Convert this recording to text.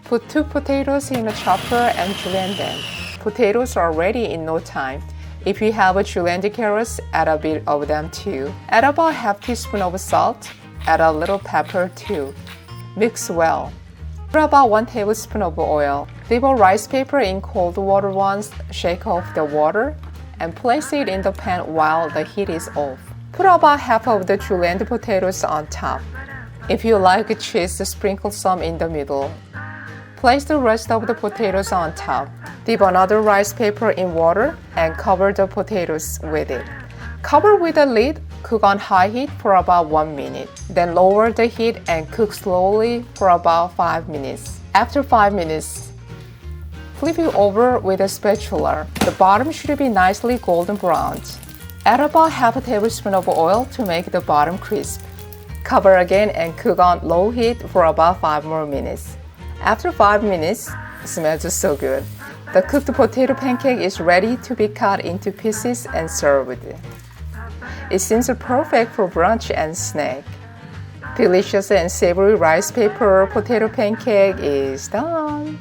Put 2 potatoes in a chopper and julienne them. Potatoes are ready in no time. If you have a julienne carrots, add a bit of them too. Add about half teaspoon of salt. Add a little pepper too. Mix well. Put about 1 tablespoon of oil. Dip a rice paper in cold water once, shake off the water, and place it in the pan while the heat is off. Put about half of the julienne potatoes on top. If you like cheese, sprinkle some in the middle. Place the rest of the potatoes on top. Dip another rice paper in water and cover the potatoes with it. Cover with a lid, cook on high heat for about 1 minute. Then lower the heat and cook slowly for about 5 minutes. After 5 minutes, flip it over with a spatula. The bottom should be nicely golden browned. Add about half a tablespoon of oil to make the bottom crisp. Cover again and cook on low heat for about 5 more minutes. After 5 minutes, it smells so good. The cooked potato pancake is ready to be cut into pieces and served. It seems perfect for brunch and snack. Delicious and savory rice paper potato pancake is done.